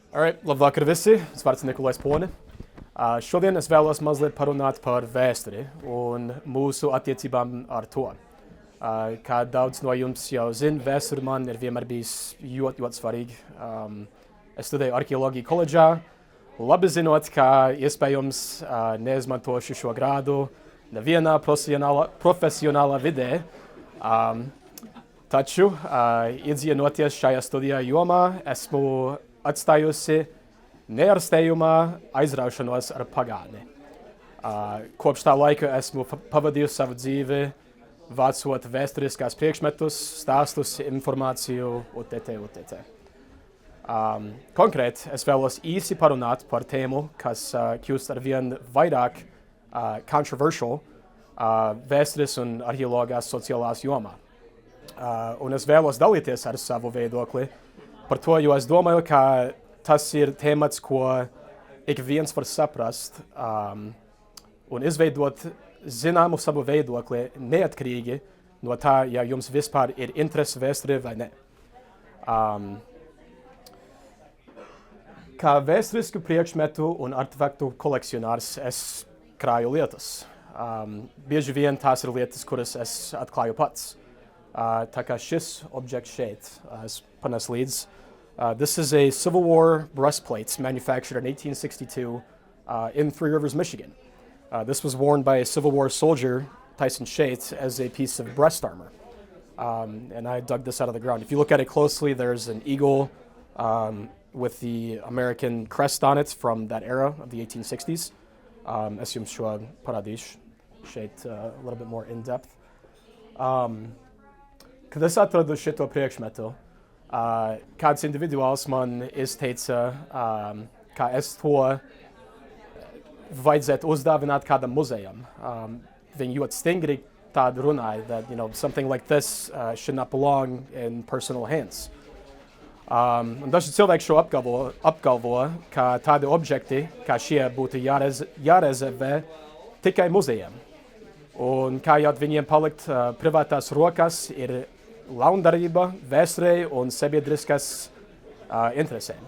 Alright, labvakar visi, es vārds Nikolajs Pone. Šodien es vēlos mazliet parunāt par vēsturi un mūsu attiecībām ar to. Kā daudz no jums jau zina, vēsture man ir vienmēr bijis ļoti svarīgi. Es studēju arheoloģiju koledžā, labi zinot, ka iespējams neizmantošu šo grādu nevienā profesionālā vidē. Taču, iedzienoties šajā studijā jomā, esmu atstājusi neārstējumā aizraušanos ar pagātni. Kopš tā laika esmu pavadījusi savu dzīvi, vācot vēsturiskās priekšmetus, stāstus, informāciju, UTT. Konkrēti, es vēlos īsi parunāt par tēmu, kas kļūst arvien vairāk controversial vēstures un arheoloģijas sociālās jomā. Un es vēlos dalīties ar savu viedokli par to, jo es domāju, ka tas ir temats, ko ik viens var saprast un izveidot zināmu savu viedokli neatkarīgi no tā, ja jums vispār ir interese vēsturē vai ne. Kā vēsturisku priekšmetu un artefaktu kolekcionārs es krāju lietas. Bieži vien tās ir lietas, kuras es atklāju pats. Tā kā šis objekts šeit es panesu līdzi. This is a Civil War breastplate manufactured in 1862 in Three Rivers, Michigan. This was worn by a Civil War soldier, Tyson Shate, as a piece of breast armor. And I dug this out of the ground. If you look at it closely, there's an eagle with the American crest on it from that era of the 1860s. Es jums šo parādīšu šeit a little bit more in depth. Kad es atradu šito priekšmetu, kāds individuāls man izteica, kā es to vajadzētu uzdāvināt kādam muzejam. Viņi ļoti stingri tādu runāja, that something like this should not belong in personal hands. Un daži cilvēki šo apgalvo, ka tādi objekti, kā šie būtu jārezervē tikai muzejiem. Un kā jau viņiem palikt privātās rokās, ir laundarība, vēsturei un sabiedriskas interesēm.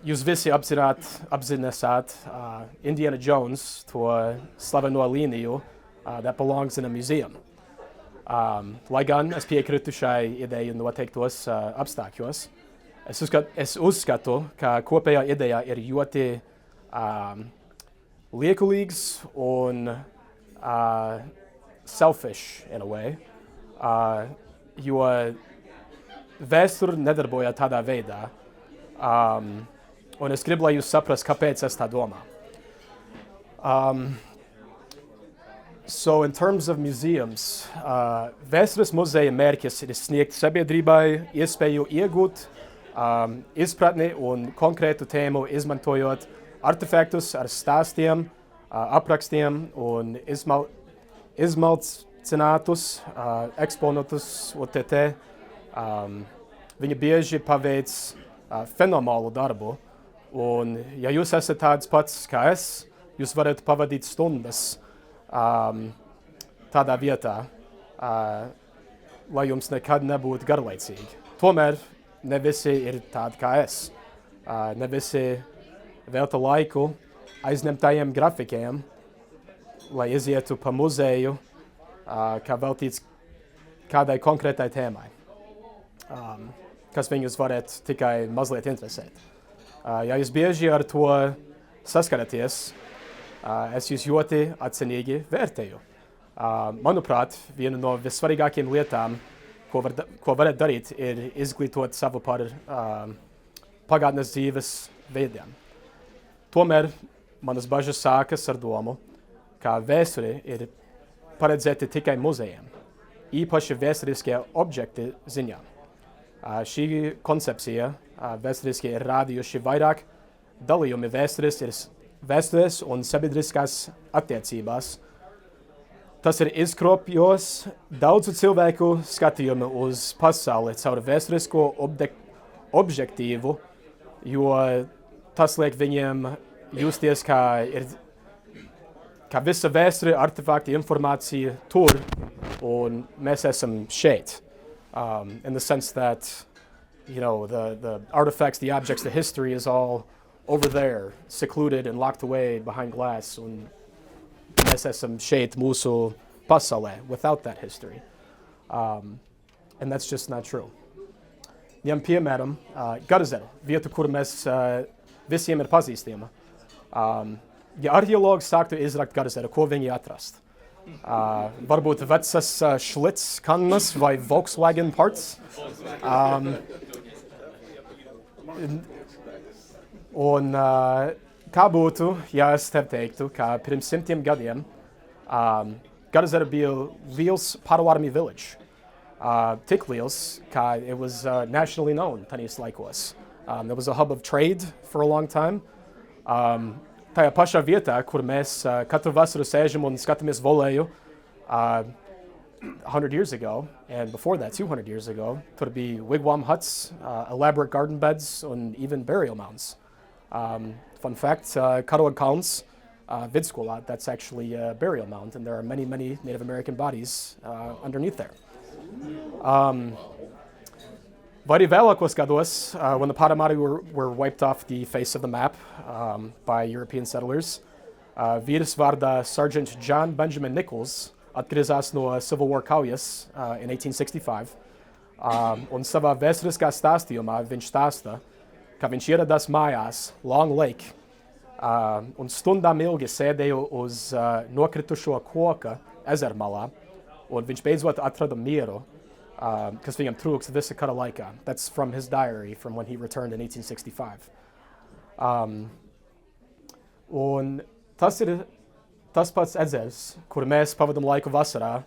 Jūs visi apzināt Indiana Jones, to slaveno līniju, that belongs in a museum. Lai gan es piekritu šai ideju noteiktos apstākļos, es uzskatu, ka kopējā ideja ir ļoti liekulīgs un selfish in a way, jo vēsture nedarbojas tādā veidā. Un es gribu, lai jūs saprast, kāpēc es tā domāju. So in terms of museums, vēstures muzeja mērķis ir sniegt sabiedrībai iespēju iegūt izpratni un konkrētu tēmu, izmantojot artefaktus ar stāstiem, aprakstiem un izmalcinātus eksponatus UTT. Viņi bieži paveic fenomenālu darbu, un ja jūs esat tāds pats kā es, jūs varat pavadīt stundas tādā vietā, lai jums nekad nebūtu garlaicīgi. Tomēr ne visi ir tādi kā es. Ne visi velta laiku aizņemtajiem grafikiem, lai izietu pa muzeju, kā veltīts kādai konkrētai tēmai, kas viņus varētu tikai mazliet interesēt. Ja jūs bieži ar to saskaraties, es jūs ļoti atzinīgi vērtēju. Manuprāt, viena no vissvarīgākajām lietām, ko varat darīt, ir izglītot savu par pagātnes dzīves veidiem. Tomēr manas bažas sākas ar domu, ka vēsture ir paredzēta tikai muzejiem, īpaši vēsturiskie objekti ziņā. Šī koncepcija vēsturiskie ir rādījuši vairāk dalījumi vēstures un sabiedriskās attiecībās. Tas ir izkropļos daudzu cilvēku skatījumu uz pasauli caur vēsturisko objektīvu, jo tas liek viņiem justies, kā visa vēsture, artefakti, informācija tur, un mēs esam šeit. In the sense that the artifacts, the objects, the history is all over there, secluded and locked away behind glass. Un mēs esam šeit mūsu pasaulē without that history. And that's just not true. Ņem piemēram Garazeru, vietu, kur mēs visiem ir pazīstama. Ja arheologi sāktu izrakt Garazeru, ko viņi atrast? Varbūt vecas šlits kannas vai Volkswagen parts. Un kā būtu, ja es tev teiktu, ka pirms 100 gadiem Garazera bija liels paravārmi village. Tik liels, ka it was nationally known tajos laikos. It was a hub of trade for a long time. Tajā pašā vietā, kur mēs katru vasaru sēžam un skatāmies volēju 100 years ago, and before that, 200 years ago, tur bija wigwam huts, elaborate garden beds, and even burial mounds. Fun fact, Karoga Kalns, vidskolā, that's actually a burial mound, and there are many, many Native American bodies underneath there. Vai arī vēlākos gados, when the Paramari were wiped off the face of the map by European settlers, vīrs vārdā Sergeant John Benjamin Nichols atgriezās no Civil War kaujas in 1865, un savā vēsturiskā stāstījumā viņš stāsta, ka viņš ieradās mājās Long Lake un stundām ilgi sēdēja uz nokritušo koka ezermalā, un viņš beidzot atrada mieru, kas viņam trūkst visa kara laikā. That's from his diary from when he returned in 1865. Un tas ir tas pats ezers, kur mēs pavadam laiku vasarā,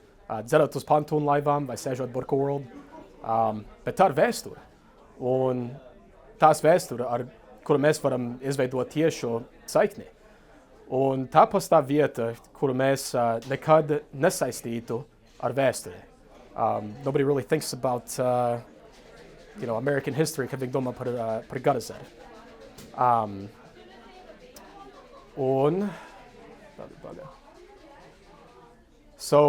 dzerot uz pontoon laivām vai sēžot Burka World, bet tā ir vēsture. Un tās vēsture, ar kuru mēs varam izveidot tiešu saikni. Un tā pastāv vieta, kuru mēs nekad nesaistītu ar vēsturi. Nobody really thinks about, American history, kad viņi domā par Garazeru. So,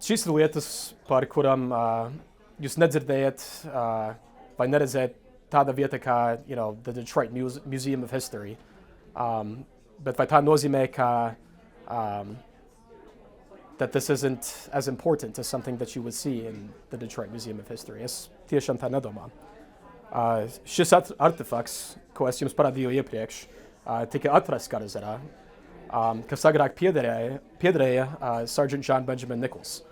šīs ir lietas, par kurām jūs nedzirdējat vai neredzēt tāda vieta kā, the Detroit Museum of History. Bet vai tā nozīmē, ka that this isn't as important as something that you would see in the Detroit Museum of History? Es tiešām tā nedomāju. Šis artefakts, ko es jums parādīju iepriekš, tika atrasts Garazerā, kas agrāk piederēja Sergeant John Benjamin Nichols.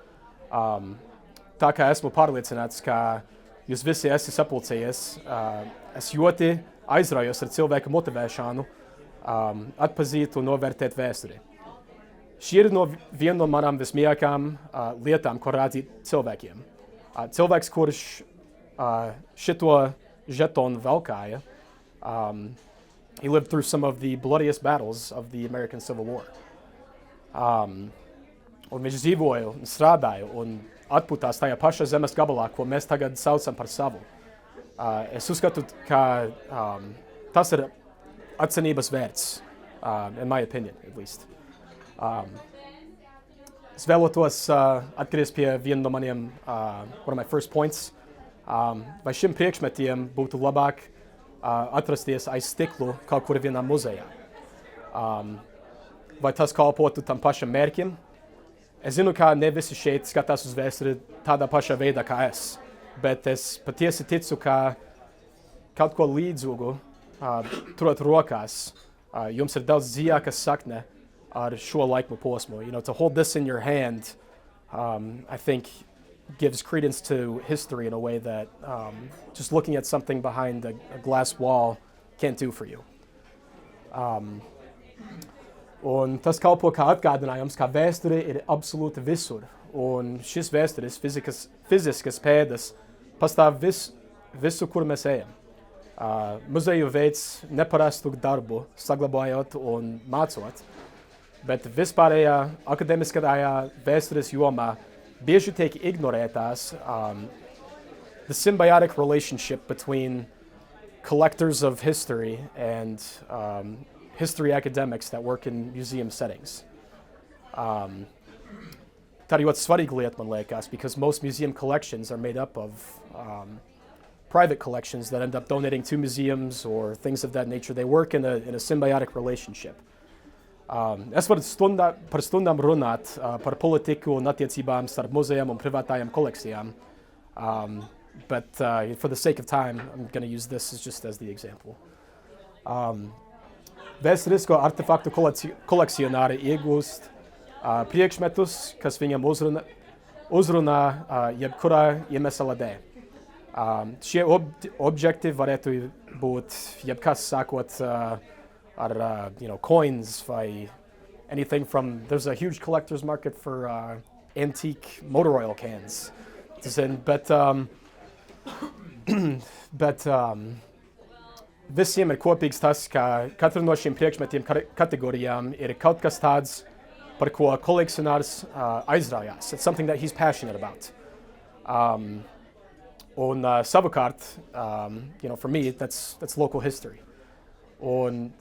Tā kā esmu pārliecināts, ka jūs visi esat sapulcējies, es ļoti aizraujos ar cilvēku motivēšanu atpazīt un novērtēt vēsturi. Šī ir viena no manām vismīļākajām lietām, ko rādīt cilvēkiem. Cilvēks, kurš šito žetonu velkāja, he lived through some of the bloodiest battles of the American Civil War. Un viņš dzīvoja un strādāja un atpūtās tajā pašā zemes gabalā, ko mēs tagad saucam par savu. Es uzskatu, ka tas ir atcenības vērts, in my opinion, at least. Es vēlētos atgriezt pie viena no maniem, one of my first points. Vai šim priekšmetiem būtu labāk atrasties aiz stiklu kaut kur vienā muzejā? Vai tas kalpotu tam pašam mērķim? Es zinu, ka ne visi šeit skatās uz vēsturi tādā pašā veidā kā es, bet es patiesi ticu, ka kaut ko līdzīgu turot rokās, jums ir daudz dziļāka sakne ar šo laiku posmu. To hold this in your hand, I think, gives credence to history in a way that just looking at something behind a glass wall can't do for you. Un tas kalpo kā atgādinājums, ka vēsture ir absolūti visur. Un šis vēstures fiziskas pēdas pastāv visu, kur mēs ejam. Muzeju veids neparastu darbu, saglabājot un mācot, bet vispārējā akademiskajā vēstures jomā bieži tiek ignorētās the symbiotic relationship between collectors of history and history academics that work in museum settings. Tā ir ļoti svarīga lieta, man liekas, because most museum collections are made up of private collections that end up donating to museums or things of that nature. They work in a symbiotic relationship. Es varu par stundām runāt par politiku un attiecībām starp muzejiem un privātajām kolekcijām. But for the sake of time, I'm going to use this just as the example. Vēsturisko artefaktu kolekcionāri iegūst priekšmetus, kas viņam uzrunā jebkurā iemesla dēļ. Šie objekti varētu būt jebkas sākot ar coins vai anything from, there's a huge collector's market for antique motor oil cans. Bet visiem ir kopīgs tas, ka katra no šīm priekšmetiem kategorijām ir kaut kas tāds, par ko kolekcionārs aizraujās. It's something that he's passionate about. Un savukārt, for me, that's local history. And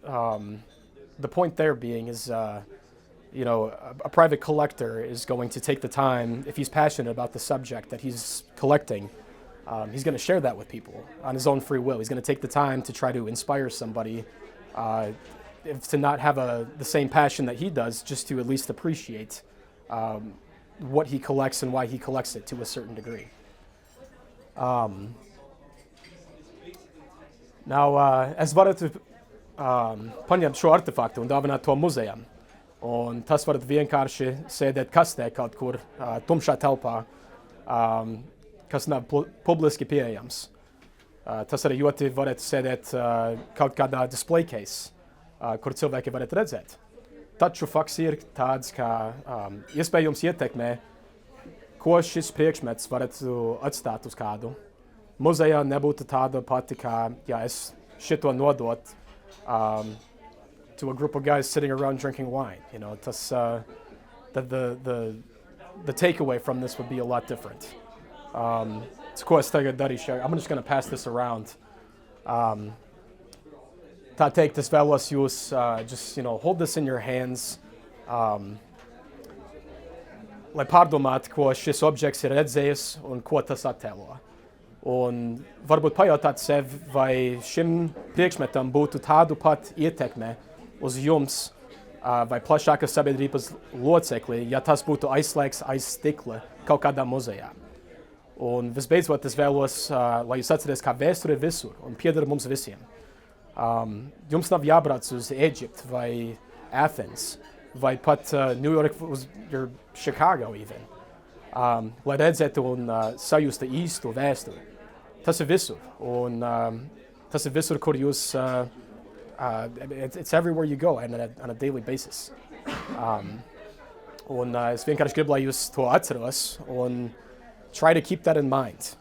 the point there being is, a private collector is going to take the time, if he's passionate about the subject that he's collecting, he's going to share that with people on his own free will. He's going to take the time to try to inspire somebody to not have the same passion that he does, just to at least appreciate what he collects and why he collects it to a certain degree. Es varētu paņemt šo artefaktu un dāvināt to muzejam. Un tas varat vienkārši sēdēt kastē kaut kur tumšā telpā, kas nav publiski pieejams. Tas arī ļoti varētu sēdēt kaut kādā display case, kur cilvēki varētu redzēt. Taču fakts ir tāds, ka iespējams ietekmē, ko šis priekšmets varētu atstāt uz kādu. Muzejā nebūtu tāda pati, kā ja es šito nodot to a group of guys sitting around drinking wine. The takeaway from this would be a lot different. Ko es tagad darīšu? I'm just going to pass this around. Tā teikt, es vēlos jūs just, hold this in your hands, lai pārdomātu, ko šis objekts ir redzējis un ko tas attēlo. Un varbūt pajautāt sev, vai šim priekšmetam būtu tādu pat ietekme uz jums vai plašākas sabiedrības locekli, ja tas būtu aizslēgts aiz stikla kaut kādā muzejā. Un visbeidzot, es vēlos, lai jūs atceries, kā vēsture ir visur un pieder mums visiem. Jums nav jābrauc uz Egyptu vai Athens vai pat New York uz Chicago even, lai redzētu un sajustu īstu vēsturi. Tas ir visur, un tas ir visur, kur jūs, it's everywhere you go on a daily basis. Un es vienkārši gribu, lai jūs to atceros, un try to keep that in mind,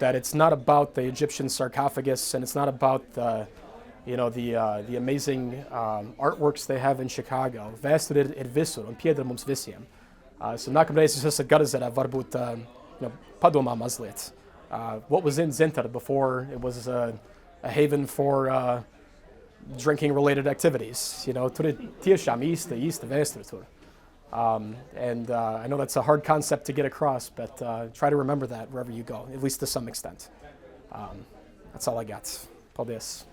that it's not about the Egyptian sarcophagus, and it's not about the amazing artworks they have in Chicago. Vēsture ir visur, un pieder mums visiem. So nākamreiz jūs esat Garazerā, varbūt padomā mazliet. What was in Zintar before it was a haven for drinking-related activities. Tur ir tiešām īsta vēsture tur. And I know that's a hard concept to get across, but try to remember that wherever you go, at least to some extent. That's all I got. Paldies.